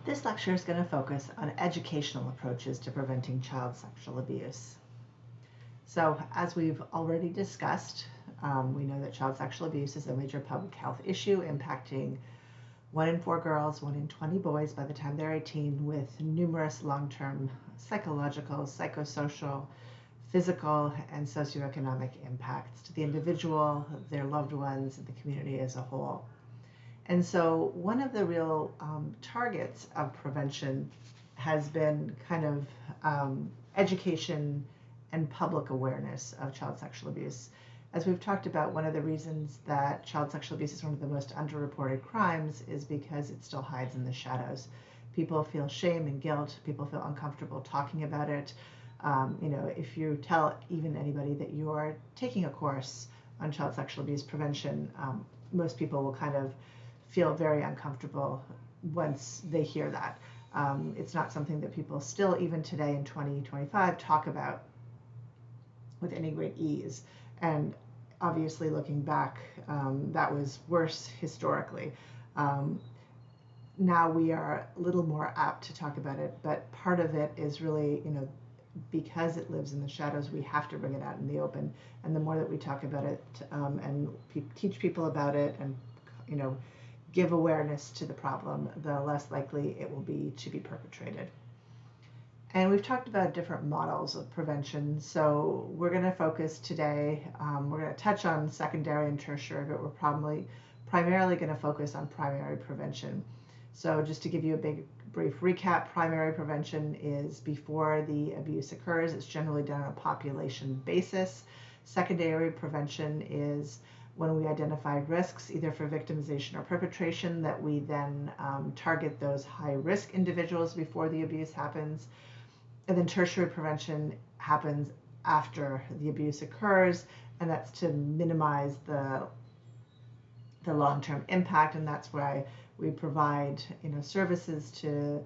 This lecture is going to focus on educational approaches to preventing child sexual abuse. So, as we've already discussed, we know that child sexual abuse is a major public health issue impacting 1 in 4 girls, 1 in 20 boys by the time they're 18, with numerous long-term psychological, psychosocial, physical, and socioeconomic impacts to the individual, their loved ones, and the community as a whole. And so one of the real targets of prevention has been kind of education and public awareness of child sexual abuse. As we've talked about, one of the reasons that child sexual abuse is one of the most underreported crimes is because it still hides in the shadows. People feel shame and guilt. People feel uncomfortable talking about it. If you tell even anybody that you are taking a course on child sexual abuse prevention, most people will kind of feel very uncomfortable once they hear that. It's not something that people still, even today in 2025, talk about with any great ease. And obviously, looking back, that was worse historically. Now we are a little more apt to talk about it, but part of it is really, because it lives in the shadows, we have to bring it out in the open. And the more that we talk about it and teach people about it and, give awareness to the problem, the less likely it will be to be perpetrated. And we've talked about different models of prevention. So we're going to focus today, we're going to touch on secondary and tertiary, but we're primarily going to focus on primary prevention. So just to give you a brief recap, primary prevention is before the abuse occurs. It's generally done on a population basis. Secondary prevention is when we identify risks, either for victimization or perpetration, that we then target those high-risk individuals before the abuse happens. And then tertiary prevention happens after the abuse occurs, and that's to minimize the long-term impact, and that's why we provide services to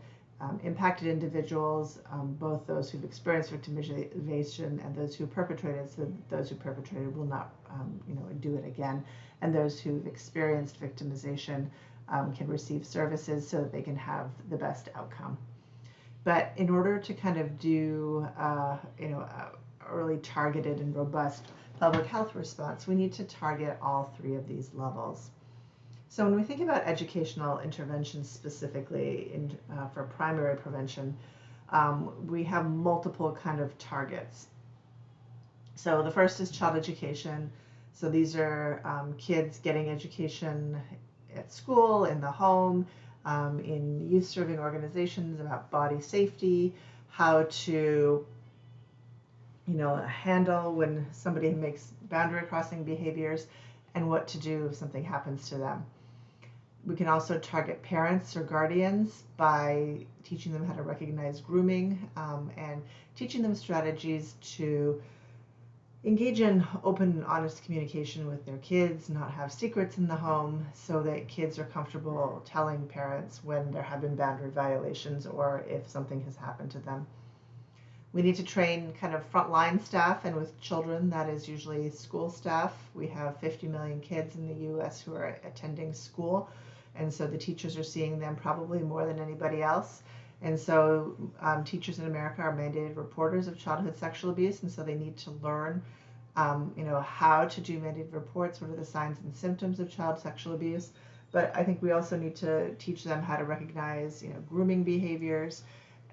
impacted individuals, both those who've experienced victimization and those who perpetrated, so that those who perpetrated will not do it again, and those who've experienced victimization can receive services so that they can have the best outcome. But in order to kind of do early targeted and robust public health response, we need to target all 3 of these levels. So when we think about educational interventions specifically for primary prevention, we have multiple kind of targets. So the first is child education. So these are kids getting education at school, in the home, in youth serving organizations about body safety, how to handle when somebody makes boundary crossing behaviors, and what to do if something happens to them. We can also target parents or guardians by teaching them how to recognize grooming and teaching them strategies to engage in open and honest communication with their kids, not have secrets in the home, so that kids are comfortable telling parents when there have been boundary violations or if something has happened to them. We need to train kind of frontline staff, and with children, that is usually school staff. We have 50 million kids in the US who are attending school, and so the teachers are seeing them probably more than anybody else. And so teachers in America are mandated reporters of childhood sexual abuse, and so they need to learn how to do mandated reports, what are the signs and symptoms of child sexual abuse. But I think we also need to teach them how to recognize grooming behaviors,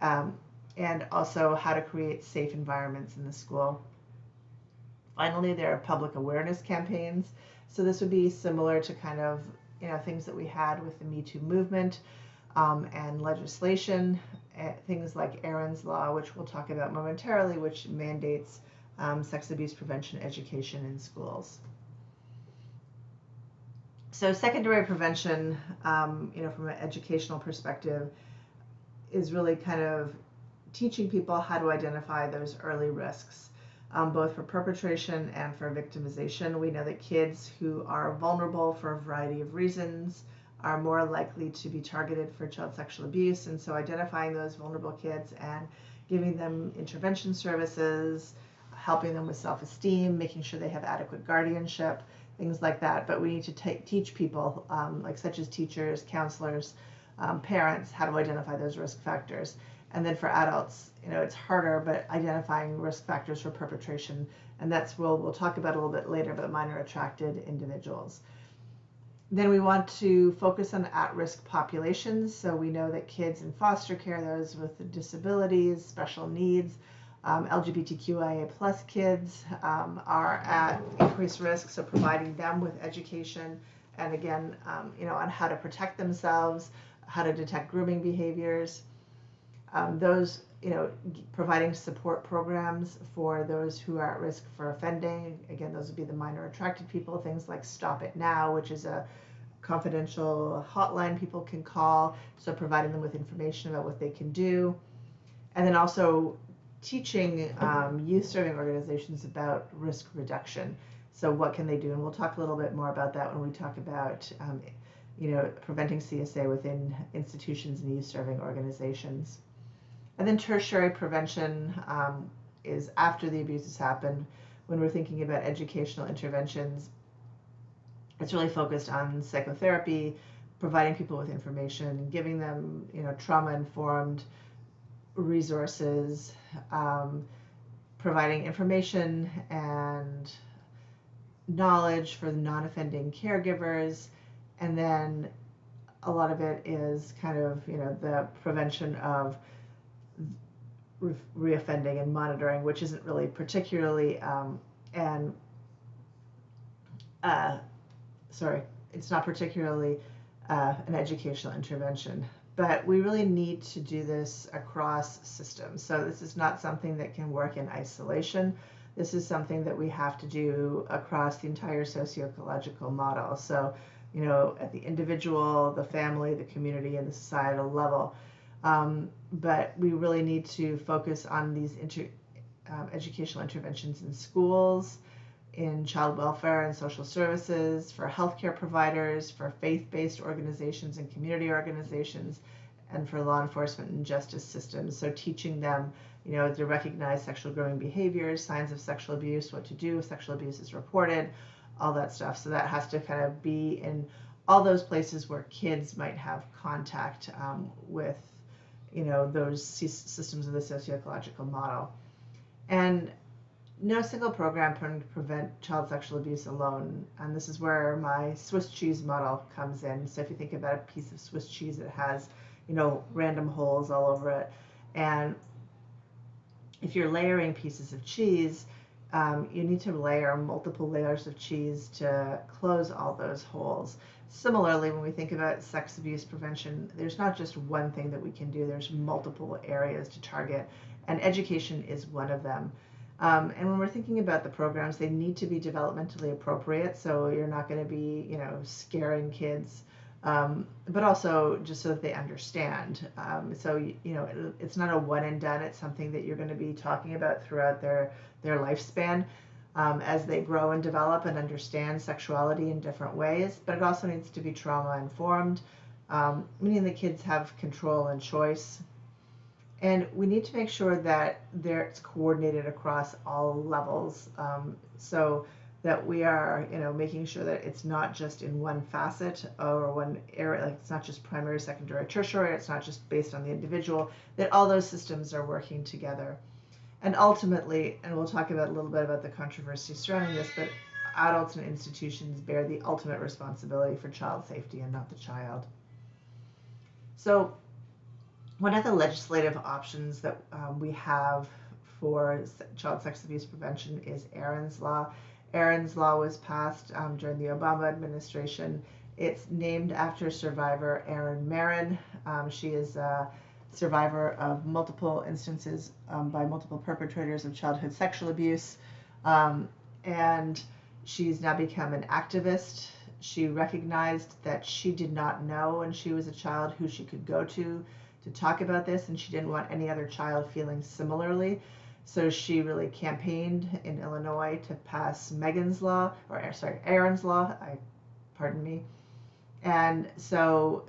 and also how to create safe environments in the school. Finally, there are public awareness campaigns. So this would be similar to kind of things that we had with the Me Too movement and legislation, things like Aaron's Law, which we'll talk about momentarily, which mandates sex abuse prevention education in schools. So secondary prevention, from an educational perspective, is really kind of teaching people how to identify those early risks, both for perpetration and for victimization. We know that kids who are vulnerable for a variety of reasons are more likely to be targeted for child sexual abuse, and so identifying those vulnerable kids and giving them intervention services, helping them with self-esteem, making sure they have adequate guardianship, things like that. But we need to teach people, such as teachers, counselors, parents how to identify those risk factors. And then for adults, it's harder, but identifying risk factors for perpetration, and that's we'll talk about a little bit later about minor attracted individuals. Then we want to focus on at-risk populations. So we know that kids in foster care, those with disabilities, special needs, LGBTQIA plus kids are at increased risk. So providing them with education and again, on how to protect themselves, how to detect grooming behaviors. Those, providing support programs for those who are at risk for offending. Again, those would be the minor attracted people, things like Stop It Now, which is a confidential hotline people can call, so providing them with information about what they can do. And then also teaching youth serving organizations about risk reduction. So what can they do? And we'll talk a little bit more about that when we talk about preventing CSA within institutions and youth serving organizations. And then tertiary prevention is after the abuse has happened. When we're thinking about educational interventions, it's really focused on psychotherapy, providing people with information, giving them, trauma-informed resources, providing information and knowledge for the non-offending caregivers, and then a lot of it is kind of, the prevention of reoffending and monitoring, which isn't really particularly it's not particularly an educational intervention, but we really need to do this across systems. So this is not something that can work in isolation. This is something that we have to do across the entire socio-ecological model. So, at the individual, the family, the community, and the societal level. But we really need to focus on these educational interventions in schools, in child welfare and social services, for healthcare providers, for faith-based organizations and community organizations, and for law enforcement and justice systems. So teaching them, to recognize sexual grooming behaviors, signs of sexual abuse, what to do if sexual abuse is reported, all that stuff. So that has to kind of be in all those places where kids might have contact with, those systems of the socio-ecological model. And no single program can prevent child sexual abuse alone. And this is where my Swiss cheese model comes in. So if you think about a piece of Swiss cheese, it has, random holes all over it. And if you're layering pieces of cheese, you need to layer multiple layers of cheese to close all those holes. Similarly, when we think about sex abuse prevention, there's not just one thing that we can do, there's multiple areas to target, and education is one of them. And when we're thinking about the programs, they need to be developmentally appropriate, so you're not going to be, scaring kids, but also just so that they understand. So, it's not a one and done, it's something that you're going to be talking about throughout their lifespan. As they grow and develop and understand sexuality in different ways, but it also needs to be trauma informed, meaning the kids have control and choice. And we need to make sure that it's coordinated across all levels, so that we are, making sure that it's not just in one facet or one area, like it's not just primary, secondary, tertiary, it's not just based on the individual, that all those systems are working together. And ultimately, and we'll talk about a little bit about the controversy surrounding this, but adults and institutions bear the ultimate responsibility for child safety and not the child. So one of the legislative options that we have for child sex abuse prevention is Aaron's Law. Aaron's Law was passed during the Obama administration. It's named after survivor Erin Marin. She is a survivor of multiple instances by multiple perpetrators of childhood sexual abuse. And she's now become an activist. She recognized that she did not know when she was a child who she could go to talk about this, and she didn't want any other child feeling similarly. So she really campaigned in Illinois to pass Aaron's Law, pardon me. And so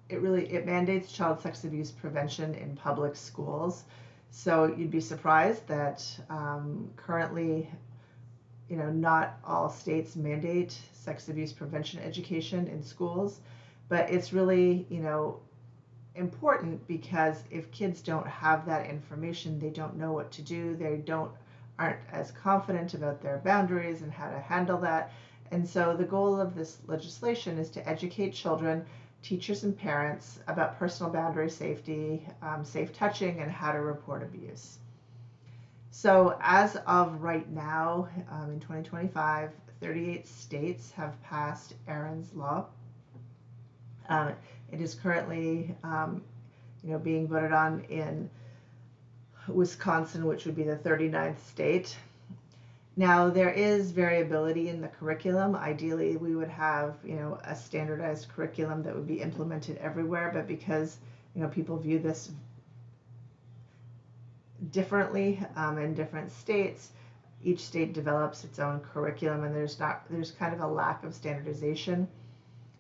it mandates child sex abuse prevention in public schools. So you'd be surprised that currently, not all states mandate sex abuse prevention education in schools, but it's really, important because if kids don't have that information, they don't know what to do, aren't as confident about their boundaries and how to handle that. And so the goal of this legislation is to educate children, teachers, and parents about personal boundary safety, safe touching, and how to report abuse. So as of right now, in 2025, 38 states have passed Aaron's Law. Um, it is currently, being voted on in Wisconsin, which would be the 39th state. Now, there is variability in the curriculum. Ideally, we would have, a standardized curriculum that would be implemented everywhere, but because, people view this differently in different states, each state develops its own curriculum, and there's kind of a lack of standardization.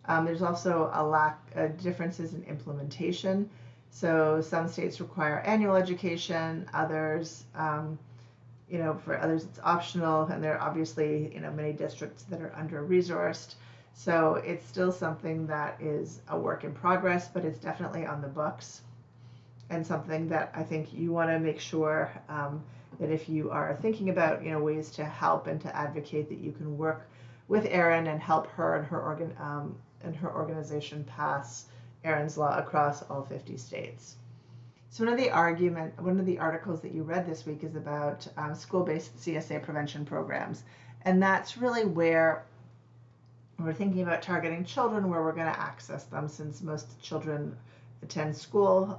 There's also a lack of differences in implementation. So some states require annual education, others, for others it's optional, and there are obviously, many districts that are under-resourced. So it's still something that is a work in progress, but it's definitely on the books, and something that I think you want to make sure that if you are thinking about, ways to help and to advocate, that you can work with Erin and help her and her organization pass Aaron's Law across all 50 states. So one of the articles that you read this week is about school-based CSA prevention programs. And that's really where we're thinking about targeting children, where we're going to access them, since most children attend school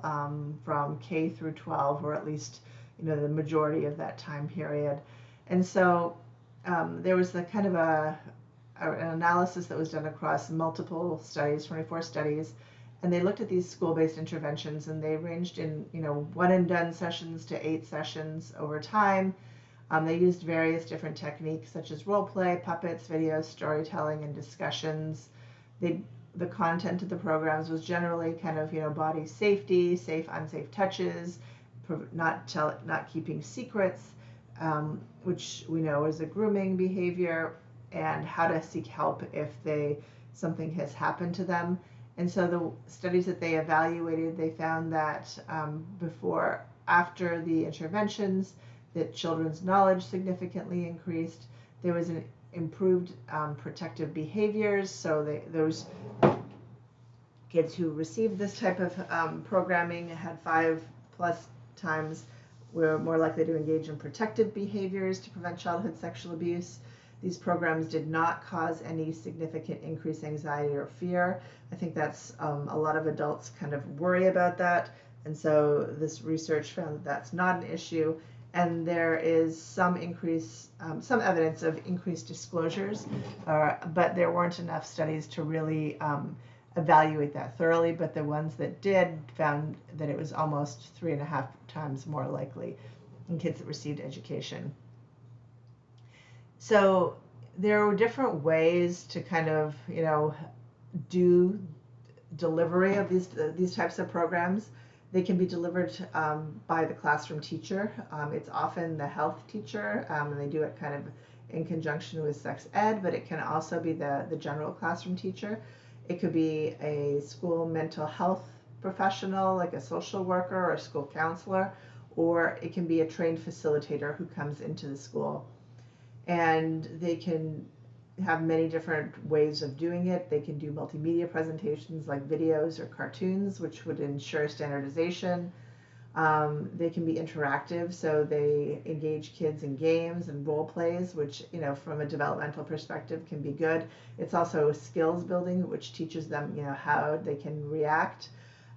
from K through 12, or at least, the majority of that time period. And so there was the kind of an analysis that was done across multiple studies, 24 studies, and they looked at these school-based interventions, and they ranged in, one and done sessions to 8 sessions over time. They used various different techniques such as role play, puppets, videos, storytelling, and discussions. The content of the programs was generally kind of, body safety, safe, unsafe touches, not keeping secrets, which we know is a grooming behavior, and how to seek help if something has happened to them. And so the studies that they evaluated, they found that after the interventions, that children's knowledge significantly increased. There was an improved protective behaviors. So those kids who received this type of programming had 5+ times were more likely to engage in protective behaviors to prevent childhood sexual abuse. These programs did not cause any significant increased anxiety or fear. I think that's a lot of adults kind of worry about that. And so this research found that that's not an issue. And there is some evidence of increased disclosures, but there weren't enough studies to really evaluate that thoroughly. But the ones that did found that it was almost 3.5 times more likely in kids that received education. So there were different ways to kind of, do delivery of these types of programs. They can be delivered by the classroom teacher. It's often the health teacher, and they do it kind of in conjunction with sex ed, but it can also be the general classroom teacher. It could be a school mental health professional, like a social worker or a school counselor, or it can be a trained facilitator who comes into the school. And they can have many different ways of doing it. They can do multimedia presentations like videos or cartoons, which would ensure standardization. They can be interactive, so they engage kids in games and role plays, which, from a developmental perspective can be good. It's also skills building, which teaches them, how they can react.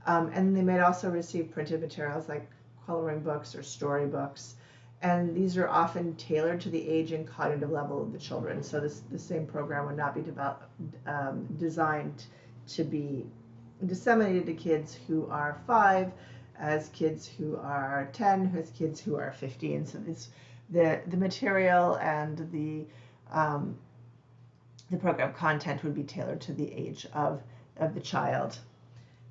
And they might also receive printed materials like coloring books or storybooks. And these are often tailored to the age and cognitive level of the children. So the same program would not be designed to be disseminated to kids who are 5, as kids who are 10, as kids who are 15. So the material and the program content would be tailored to the age of the child.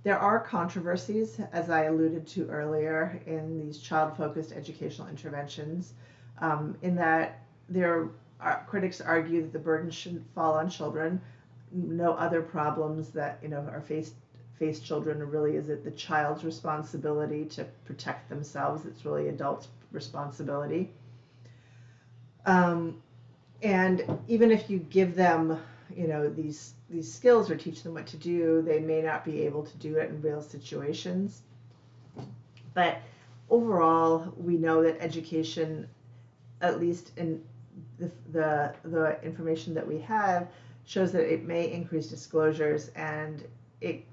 There are controversies, as I alluded to earlier, in these child-focused educational interventions, in that critics argue that the burden shouldn't fall on children. No other problems that are faced face children, or really is it the child's responsibility to protect themselves? It's really adults' responsibility. And even if you give them, these skills or teach them what to do, they may not be able to do it in real situations. But overall, we know that education, at least in the information that we have, shows that it may increase disclosures and it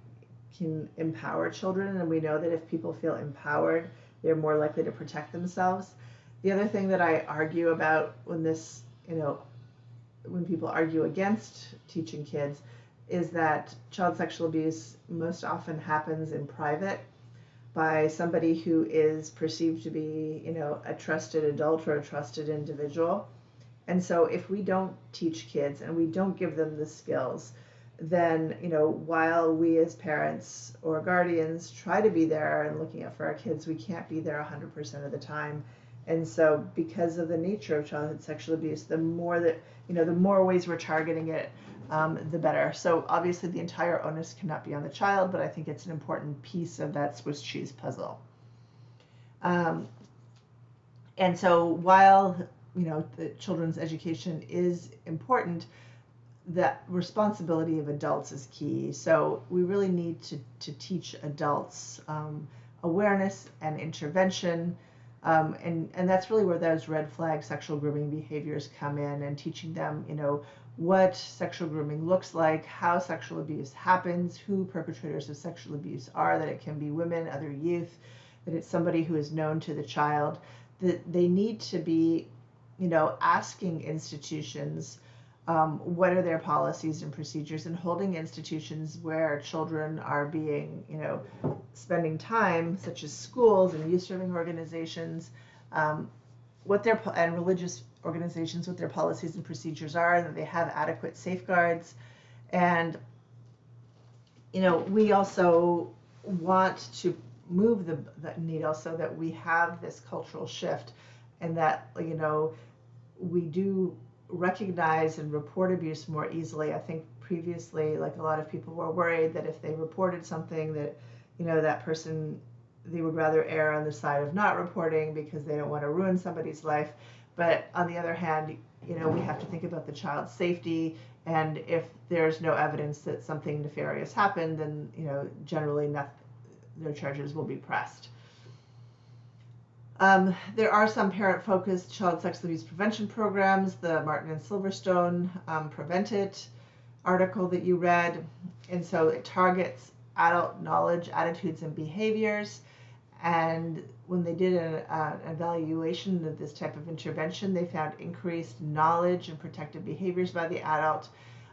can empower children. And we know that if people feel empowered, they're more likely to protect themselves. The other thing that I argue about when people argue against teaching kids is that child sexual abuse most often happens in private by somebody who is perceived to be, a trusted adult or a trusted individual. And so if we don't teach kids and we don't give them the skills, then, while we as parents or guardians try to be there and looking out for our kids, we can't be there 100% of the time. And so because of the nature of childhood sexual abuse, the more ways we're targeting it, the better. So obviously the entire onus cannot be on the child, but I think it's an important piece of that Swiss cheese puzzle. And so while, the children's education is important, the responsibility of adults is key. So we really need to teach adults awareness and intervention. And that's really where those red flag sexual grooming behaviors come in, and teaching them, what sexual grooming looks like, how sexual abuse happens, who perpetrators of sexual abuse are, that it can be women, other youth, that it's somebody who is known to the child, that they need to be, asking institutions what are their policies and procedures, and holding institutions where children are being, spending time, such as schools and youth serving organizations, and religious organizations, what their policies and procedures are, and that they have adequate safeguards. And, we also want to move the needle so that we have this cultural shift, and that, we do recognize and report abuse more easily. I think previously, like, a lot of people were worried that if they reported something that, that person, they would rather err on the side of not reporting because they don't want to ruin somebody's life. But on the other hand, we have to think about the child's safety, and if there's no evidence that something nefarious happened, then, generally no charges will be pressed. There are some parent-focused child sexual abuse prevention programs, the Martin and Silverstone Prevent It article that you read. And so it targets adult knowledge, attitudes, and behaviors. And when they did an evaluation of this type of intervention, they found increased knowledge and protective behaviors by the adult,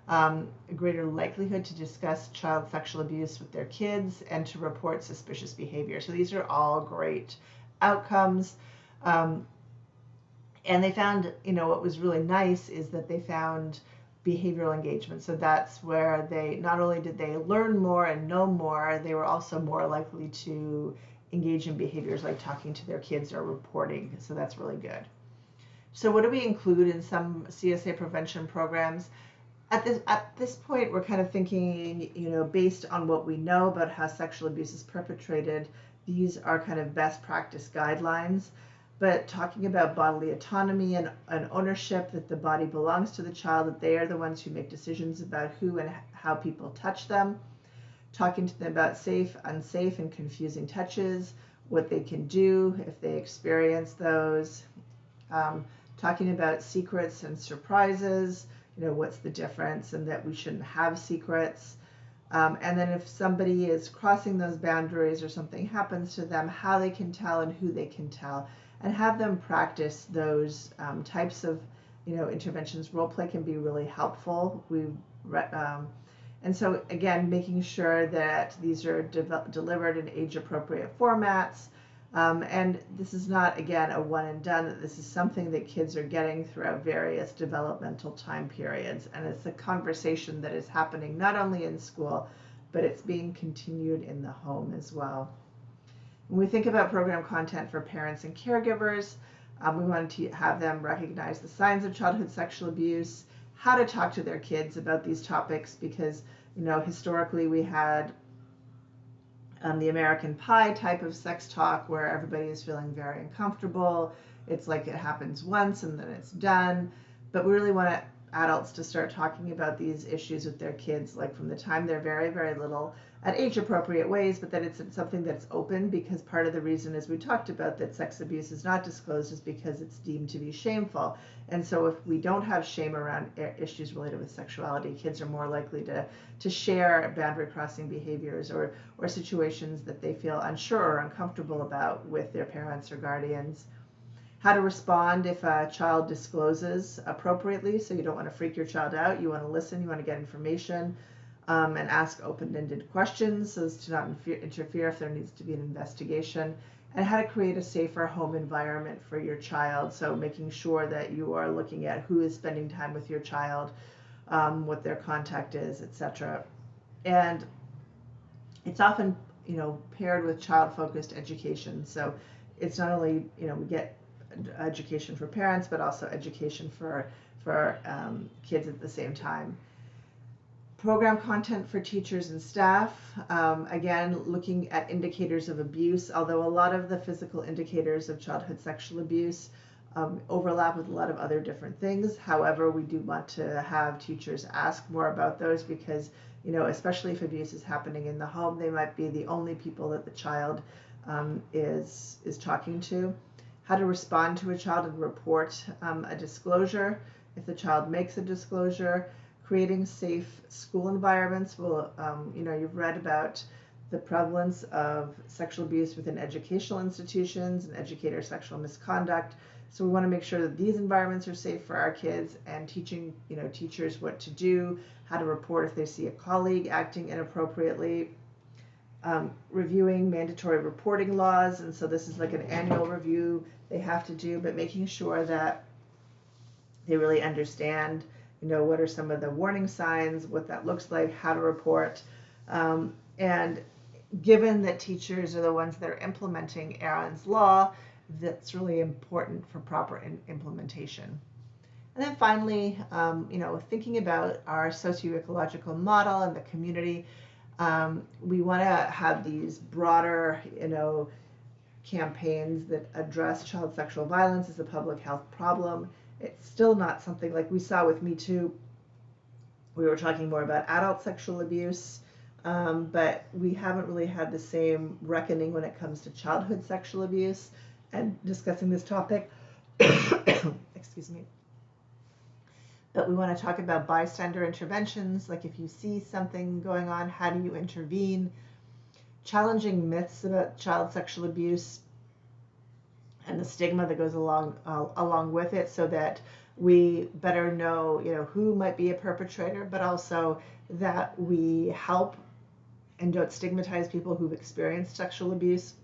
a greater likelihood to discuss child sexual abuse with their kids, and to report suspicious behavior. So these are all great outcomes. And they found, what was really nice is that they found behavioral engagement. So that's where they, not only did they learn more and know more, they were also more likely to engage in behaviors like talking to their kids or reporting. So that's really good. So what do we include in some CSA prevention programs? At this point, we're kind of thinking, based on what we know about how sexual abuse is perpetrated, these are kind of best practice guidelines. But talking about bodily autonomy and ownership, that the body belongs to the child, that they are the ones who make decisions about who and how people touch them. Talking to them about safe, unsafe, and confusing touches, what they can do if they experience those. Talking about secrets and surprises, what's the difference, and that we shouldn't have secrets. And then if somebody is crossing those boundaries or something happens to them, how they can tell and who they can tell, and have them practice those types of, interventions. Role play can be really helpful. And so again, making sure that these are delivered in age-appropriate formats. And this is not, again, a one and done, that this is something that kids are getting throughout various developmental time periods. And it's a conversation that is happening not only in school, but it's being continued in the home as well. When we think about program content for parents and caregivers, we wanted to have them recognize the signs of childhood sexual abuse, how to talk to their kids about these topics, because, historically we had the American Pie type of sex talk where everybody is feeling very uncomfortable. It's like it happens once and then it's done. But we really want adults to start talking about these issues with their kids, like from the time they're very, very little, at age appropriate ways, but that it's something that's open, because part of the reason, as we talked about, that sex abuse is not disclosed is because it's deemed to be shameful. And so if we don't have shame around issues related with sexuality, kids are more likely to share boundary crossing behaviors or situations that they feel unsure or uncomfortable about with their parents or guardians. How to respond if a child discloses appropriately. So you don't want to freak your child out. You want to listen, you want to get information, and ask open-ended questions so as to not interfere if there needs to be an investigation. And how to create a safer home environment for your child. So making sure that you are looking at who is spending time with your child, what their contact is, etc. And it's often, paired with child-focused education. So it's not only, we get education for parents, but also education for kids at the same time. Program content for teachers and staff. Again, looking at indicators of abuse, although a lot of the physical indicators of childhood sexual abuse overlap with a lot of other different things. However, we do want to have teachers ask more about those because, especially if abuse is happening in the home, they might be the only people that the child is talking to. How to respond to a child and report a disclosure if the child makes a disclosure. Creating safe school environments. Well, you've read about the prevalence of sexual abuse within educational institutions and educator sexual misconduct. So we want to make sure that these environments are safe for our kids, and teaching, teachers what to do, how to report if they see a colleague acting inappropriately. Reviewing mandatory reporting laws, and so this is like an annual review they have to do, but making sure that they really understand, what are some of the warning signs, what that looks like, how to report. And given that teachers are the ones that are implementing Aaron's law, that's really important for proper implementation. And then finally, thinking about our socio-ecological model and the community, we want to have these broader, campaigns that address child sexual violence as a public health problem. It's still not something like we saw with Me Too. We were talking more about adult sexual abuse, but we haven't really had the same reckoning when it comes to childhood sexual abuse and discussing this topic. Excuse me. But we want to talk about bystander interventions, like if you see something going on, how do you intervene? Challenging myths about child sexual abuse and the stigma that goes along with it, so that we better know, who might be a perpetrator, but also that we help and don't stigmatize people who've experienced sexual abuse,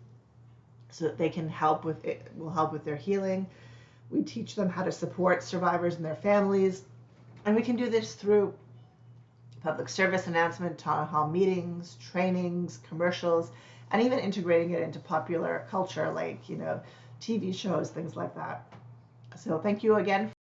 so that they can help with it, will help with their healing. We teach them how to support survivors and their families, and we can do this through public service announcement, town hall meetings, trainings, commercials, and even integrating it into popular culture, like, TV shows, things like that. So thank you again.